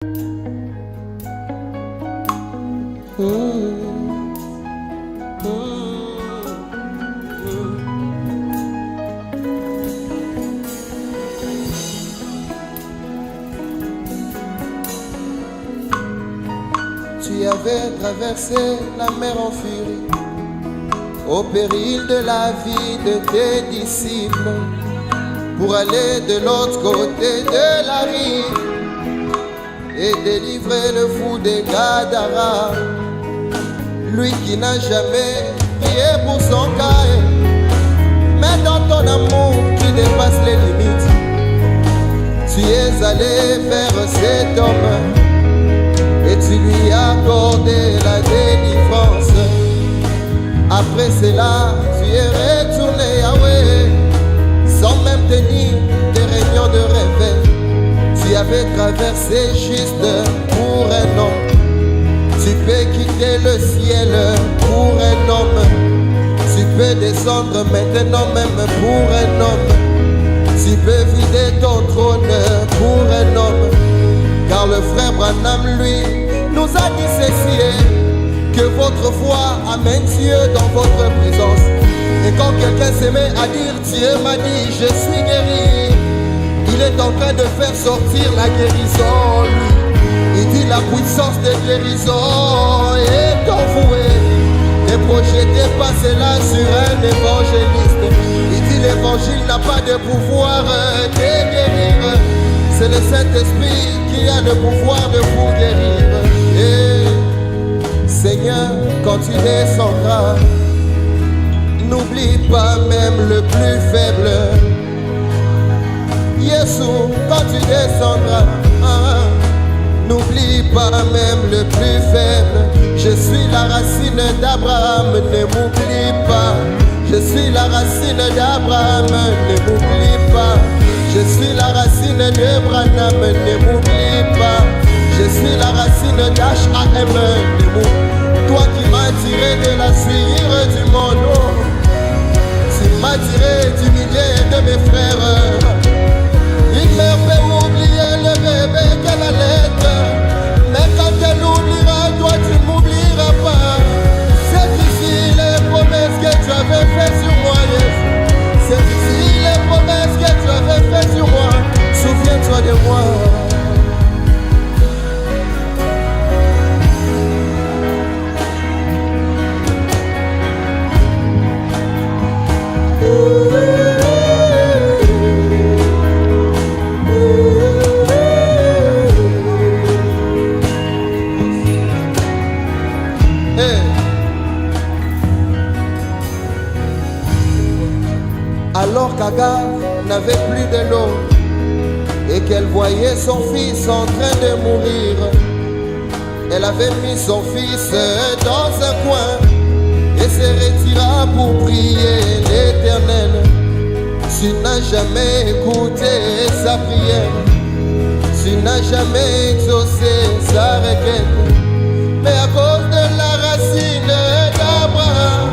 Tu avais traversé la mer en furie, au péril de la vie de tes disciples, pour aller de l'autre côté de la rive et délivrer le fou des Gadara, lui qui n'a jamais prié pour son cas. Mais dans ton amour qui dépasse les limites, tu es allé vers cet homme et tu lui as accordé la délivrance. Après cela, tu es retourné à Yahweh, sans même tenir des réunions de réveil. Tu avais traversé juste pour un homme. Tu peux quitter le ciel pour un homme. Tu peux descendre maintenant même pour un homme. Tu peux vider ton trône pour un homme. Car le frère Branham, lui, nous a dit ceci, que votre foi amène Dieu dans votre présence. Et quand quelqu'un se met à dire Dieu m'a dit je suis guéri, il est en train de faire sortir la guérison, lui. Il dit la puissance de guérison est envouée et projetée par cela sur un évangéliste. Il dit l'évangile n'a pas de pouvoir de guérir, c'est le Saint-Esprit qui a le pouvoir de vous guérir. Et Seigneur, quand tu descendras, n'oublie pas même le plus faible. Jésus, quand tu descendras, n'oublie pas même le plus faible. Je suis la racine d'Abraham, ne m'oublie pas. Je suis la racine d'Abraham, ne m'oublie pas. Je suis la racine de Branham, ne m'oublie pas. Je suis la racine d'H.A.M. Toi qui m'as tiré de la suire du monde, tu m'as tiré du milieu de mes frères. Il me fait oublier le bébé qu'elle allait, mais quand elle oubliera, toi tu ne m'oublieras pas. C'est ici les promesses que tu avais faites sur moi, yes. C'est ici les promesses que tu avais faites sur moi. Souviens-toi de moi. Alors qu'Agar n'avait plus de l'eau et qu'elle voyait son fils en train de mourir, elle avait mis son fils dans un coin et se retira pour prier l'Éternel. Tu n'as jamais écouté sa prière, tu n'as jamais exaucé sa requête, mais à cause de la racine d'Abraham,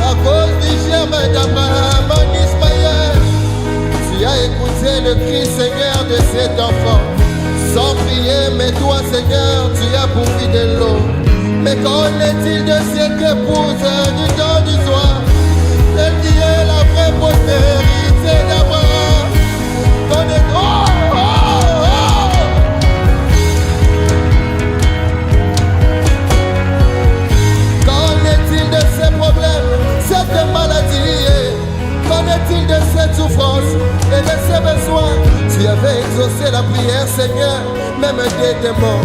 à cause du germe d'Abraham en Ismaël, tu as écouté le cri, Seigneur, de cet enfant. Sans prier, mais toi, Seigneur, tu as pourvu de l'eau. Mais qu'en est-il de cette épouse du temps du soir, celle qui est la vraie postérité d'Abraham? Qu'en est... Qu'en est-il de ces problèmes, cette maladie? Qu'en est-il de cette souffrance et de ces besoins? Tu avais exaucé la prière, Seigneur, même des démons.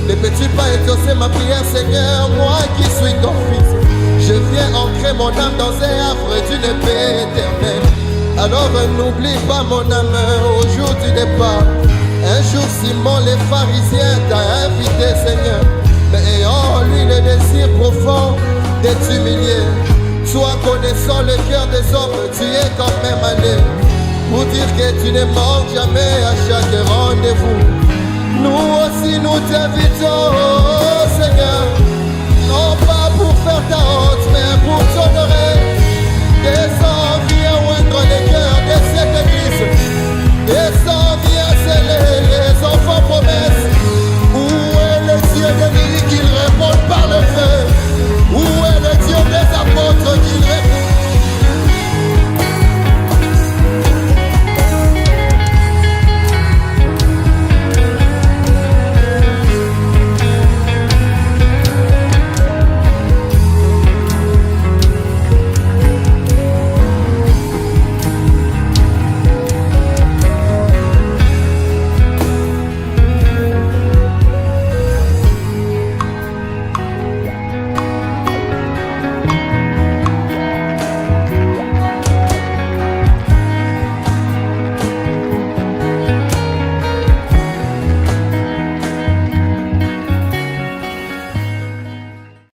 Ne peux-tu pas exaucer ma prière, Seigneur, moi qui suis ton fils? Je viens ancrer mon âme dans un havre d'une paix éternelle. Alors n'oublie pas mon âme au jour du départ. Un jour Simon les pharisiens t'a invité, Seigneur, mais ayant en lui le désir profond de t'humilier. Toi connaissant le cœur des hommes, tu es quand même allé pour dire que tu ne manques jamais à chaque rendez-vous. Nous aussi nous t'invitons